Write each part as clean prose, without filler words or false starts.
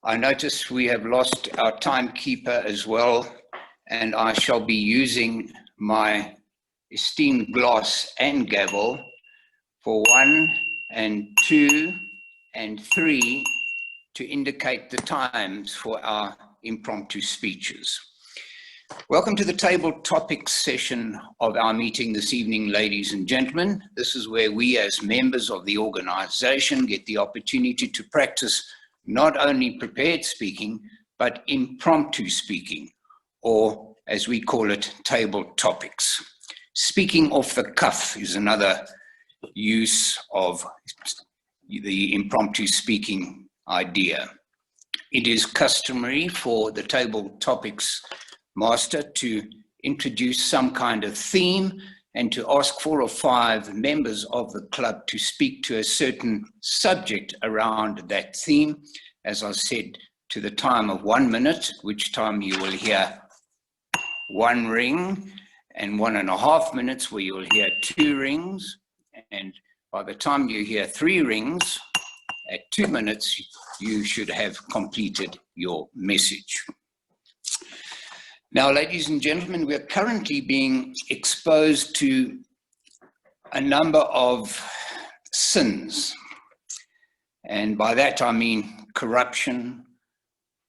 I notice we have lost our timekeeper as well, and I shall be using my esteemed glass and gavel for 1 and 2 and 3 to indicate the times for our impromptu speeches. Welcome to the table topics session of our meeting this evening, ladies and gentlemen. This is where we as members of the organization get the opportunity to practice not only prepared speaking, but impromptu speaking, or as we call it, table topics. Speaking off the cuff is another use of the impromptu speaking idea. It is customary for the table topics master to introduce some kind of theme and to ask 4 or 5 members of the club to speak to a certain subject around that theme, as I said, to the time of 1 minute, which time you will hear 1 ring, and 1.5 minutes where you'll hear 2 rings, and by the time you hear 3 rings, at 2 minutes, you should have completed your message. Now, ladies and gentlemen, we are currently being exposed to a number of sins. And by that I mean corruption,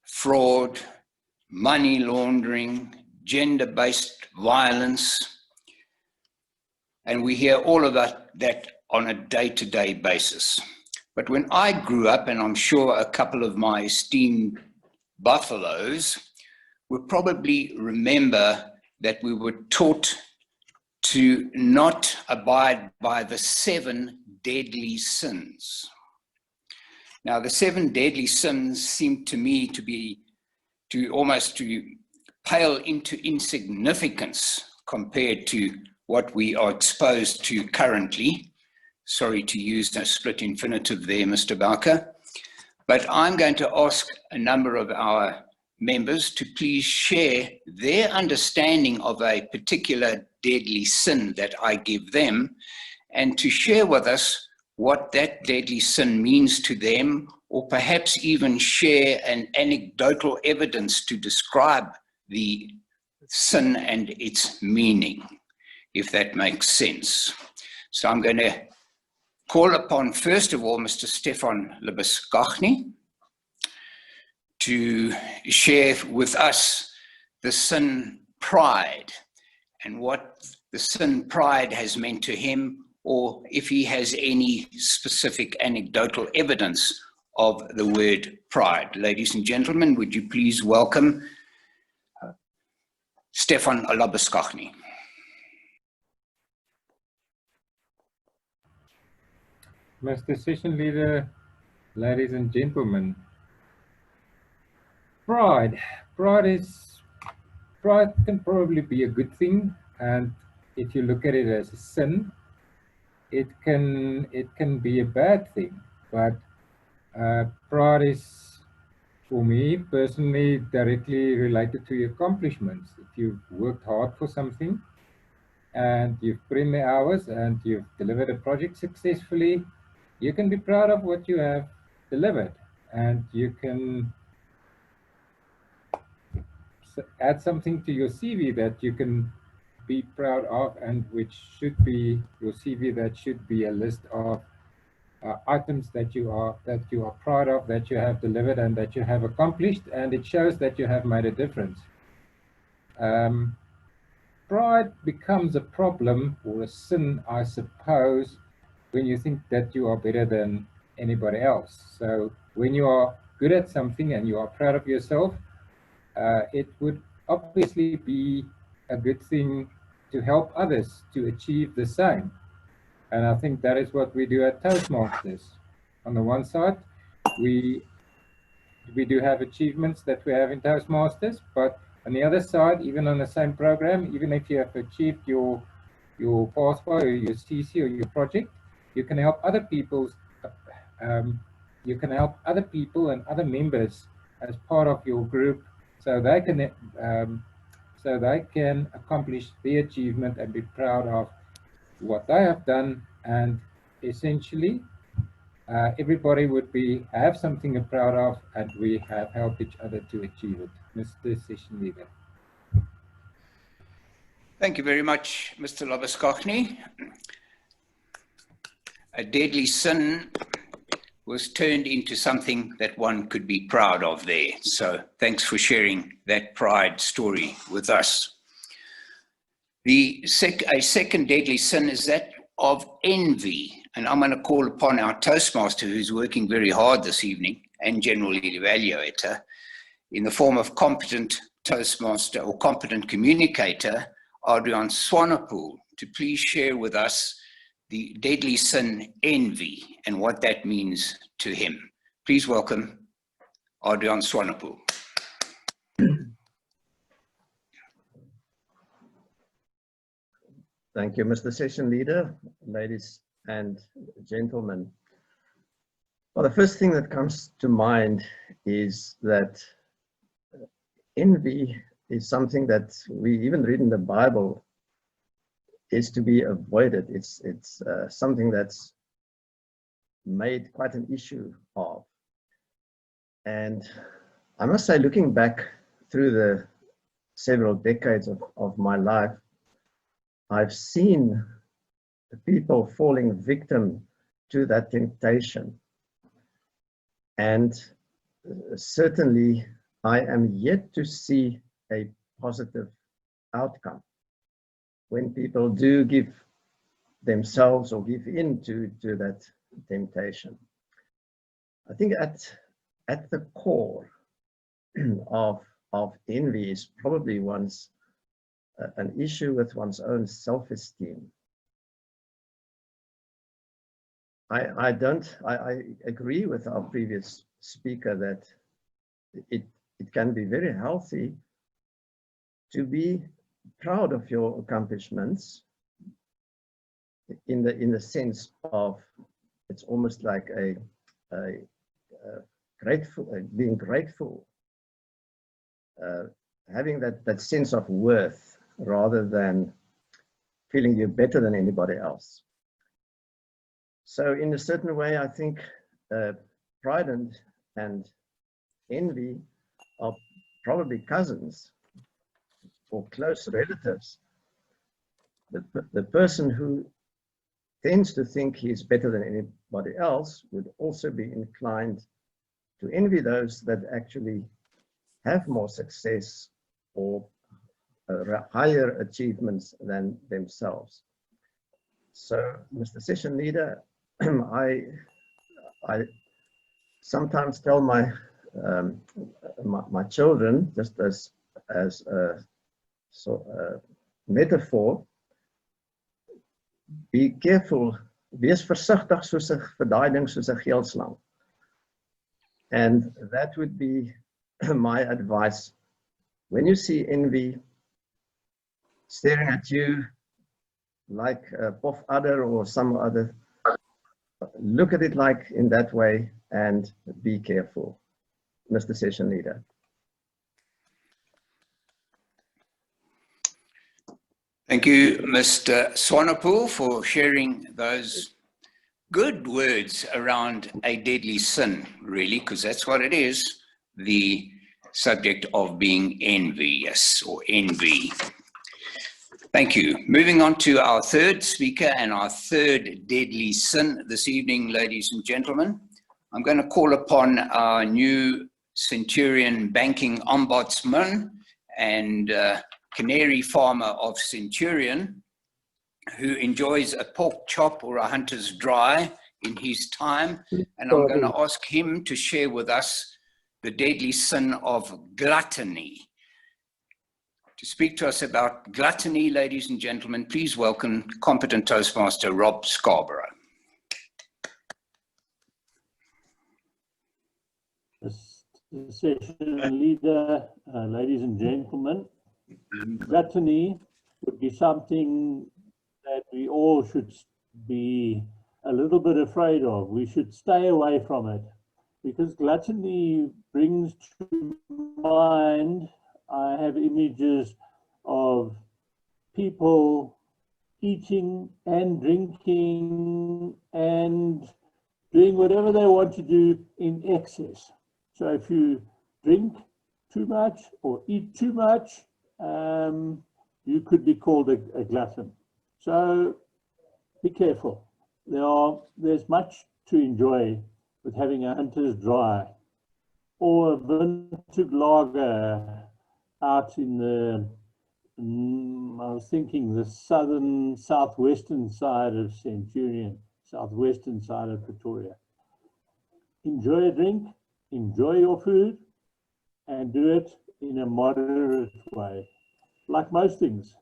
fraud, money laundering, gender-based violence. And we hear all of that on a day-to-day basis. But when I grew up, and I'm sure a couple of my esteemed buffaloes will probably remember that we were taught to not abide by the 7 deadly sins. Now, the 7 deadly sins seem to me to almost pale into insignificance compared to what we are exposed to currently. Sorry to use a split infinitive there, Mr. Bowker. But I'm going to ask a number of our members to please share their understanding of a particular deadly sin that I give them, and to share with us what that deadly sin means to them, or perhaps even share an anecdotal evidence to describe the sin and its meaning, if that makes sense. So I'm going to call upon, first of all, Mr. Stefan Libeskind to share with us the sin pride and what the sin pride has meant to him, or if he has any specific anecdotal evidence of the word pride. Ladies and gentlemen, would you please welcome Stefan Libeskind. Mr. Session Leader, ladies and gentlemen, pride can probably be a good thing, and if you look at it as a sin, it can be a bad thing. But pride is, for me personally, directly related to your accomplishments. If you've worked hard for something and you've put in the hours and you've delivered a project successfully, you can be proud of what you have delivered, and you can add something to your CV that you can be proud of, and which should be your CV. That should be a list of items that you are proud of, that you have delivered and that you have accomplished, and it shows that you have made a difference. Pride becomes a problem, or a sin, I suppose, when you think that you are better than anybody else. So when you are good at something and you are proud of yourself, it would obviously be a good thing to help others to achieve the same. And I think that is what we do at Toastmasters. On the one side, we do have achievements that we have in Toastmasters, but on the other side, even on the same program, even if you have achieved your pathway or your CC or your project, you can help other people. You can help other people and other members as part of your group, so they can accomplish the achievement and be proud of what they have done, and essentially everybody would have something to be proud of, and we have helped each other to achieve it. Mr. Session Leader. Thank you very much, Mr. Labuschagne. A deadly sin was turned into something that one could be proud of there. So thanks for sharing that pride story with us. A second deadly sin is that of envy. And I'm going to call upon our Toastmaster, who's working very hard this evening, and general evaluator, in the form of competent Toastmaster or competent communicator, Adrian Swanepoel, to please share with us the deadly sin, envy, and what that means to him. Please welcome Adrian Swanepoel. Thank you, Mr. Session Leader, ladies and gentlemen. Well, the first thing that comes to mind is that envy is something that we even read in the Bible is to be avoided. It's something that's made quite an issue of. And I must say, looking back through the several decades of my life, I've seen people falling victim to that temptation. And certainly, I am yet to see a positive outcome when people do give themselves or give in to that temptation. I think at the core of envy is probably an issue with one's own self-esteem. I agree with our previous speaker that it can be very healthy to be proud of your accomplishments in the sense of it's almost like being grateful, having that sense of worth rather than feeling you're better than anybody else. So in a certain way, I think pride and envy are probably cousins or close relatives. The person who tends to think he's better than anybody else would also be inclined to envy those that actually have more success or higher achievements than themselves. So, Mr. Session Leader, I sometimes tell my children, just as a metaphor, be careful, wees versigtig soos 'n daai ding soos 'n geelslang. And that would be my advice. When you see envy staring at you like a puff adder or some other, look at it like in that way and be careful, Mr. Session Leader. Thank you, Mr. Swanepoel, for sharing those good words around a deadly sin, really, because that's what it is, the subject of being envious or envy. Thank you. Moving on to our third speaker and our third deadly sin this evening, ladies and gentlemen. I'm going to call upon our new Centurion banking ombudsman and canary farmer of Centurion, who enjoys a pork chop or a hunter's dry in his time. And I'm going to ask him to share with us the deadly sin of gluttony. To speak to us about gluttony, ladies and gentlemen, please welcome competent Toastmaster Rob Scarborough. Mr. Session Leader, ladies and gentlemen, gluttony would be something that we all should be a little bit afraid of. We should stay away from it because gluttony brings to mind, I have images of people eating and drinking and doing whatever they want to do in excess. So if you drink too much or eat too much, you could be called a glutton. So be careful. There's much to enjoy with having a Hunter's Dry or a vintage lager out in the, I was thinking the southwestern side of Centurion, southwestern side of Pretoria. Enjoy a drink, enjoy your food, and do it in a moderate way. Like most things,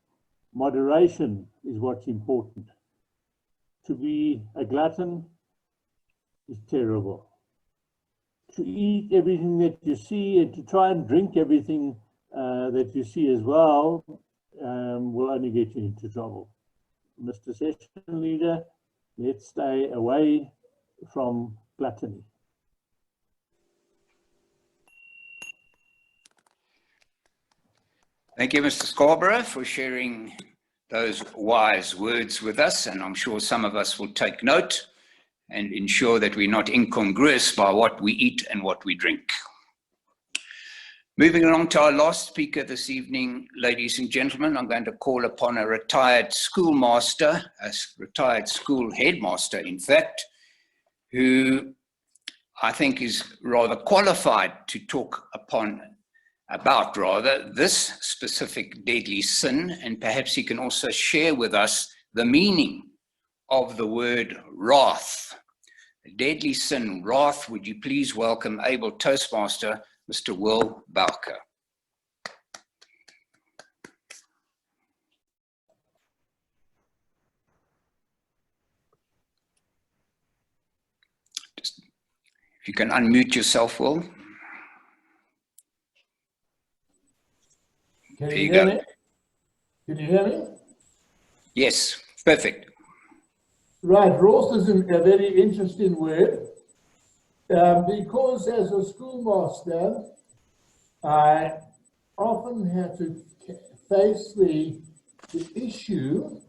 moderation is what's important. To be a glutton is terrible. To eat everything that you see and to try and drink everything that you see as well will only get you into trouble. Mr. Session Leader, let's stay away from gluttony. Thank you, Mr. Scarborough, for sharing those wise words with us, and I'm sure some of us will take note and ensure that we're not incongruous by what we eat and what we drink. Moving along to our last speaker this evening, ladies and gentlemen, I'm going to call upon a retired schoolmaster, a retired school headmaster, in fact, who I think is rather qualified to talk about this specific deadly sin, and perhaps he can also share with us the meaning of the word wrath. A deadly sin, wrath. Would you please welcome able Toastmaster, Mr. Will Bowker. If you can unmute yourself, Will. Can There you you hear go. me? Can you hear me? Yes, perfect. Right, wrath is a very interesting word because as a schoolmaster, I often had to face the issue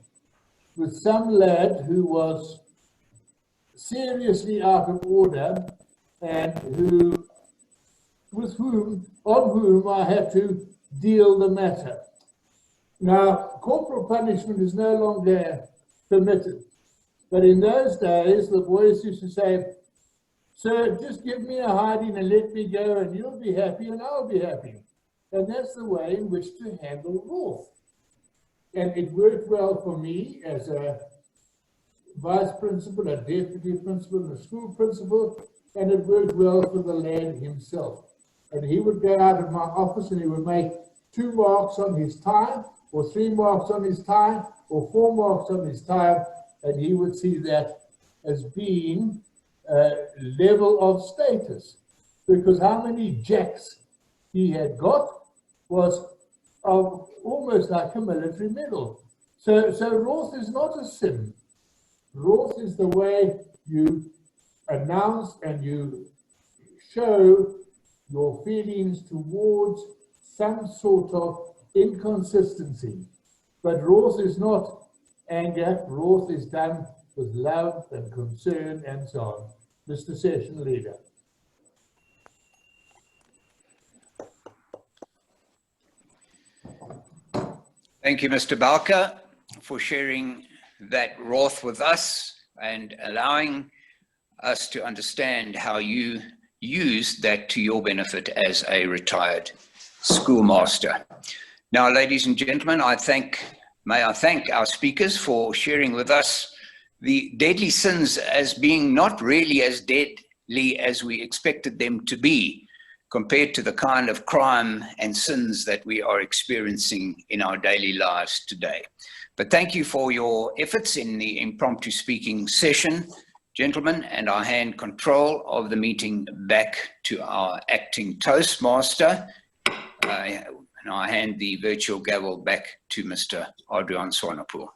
with some lad who was seriously out of order and on whom I had to deal the matter. Now, corporal punishment is no longer permitted, but in those days, the boys used to say, "Sir, just give me a hiding and let me go, and you'll be happy and I'll be happy." And that's the way in which to handle wrath. And it worked well for me as a vice principal, a deputy principal, and a school principal, and it worked well for the lad himself. And he would go out of my office and he would make 2 marks on his time, or 3 marks on his time, or 4 marks on his time, and he would see that as being a level of status. Because how many jacks he had got was of almost like a military medal. So wrath is not a sin. Wrath is the way you announce and you show your feelings towards some sort of inconsistency. But wrath is not anger. Wrath is done with love and concern and so on. Mr. Session Leader. Thank you, Mr. Bowker, for sharing that wrath with us and allowing us to understand how you use that to your benefit as a retired schoolmaster. Now, ladies and gentlemen, may I thank our speakers for sharing with us the deadly sins as being not really as deadly as we expected them to be, compared to the kind of crime and sins that we are experiencing in our daily lives today. But thank you for your efforts in the impromptu speaking session, gentlemen, and I hand control of the meeting back to our acting Toastmaster, and I hand the virtual gavel back to Mr. Adrian Swanepoel.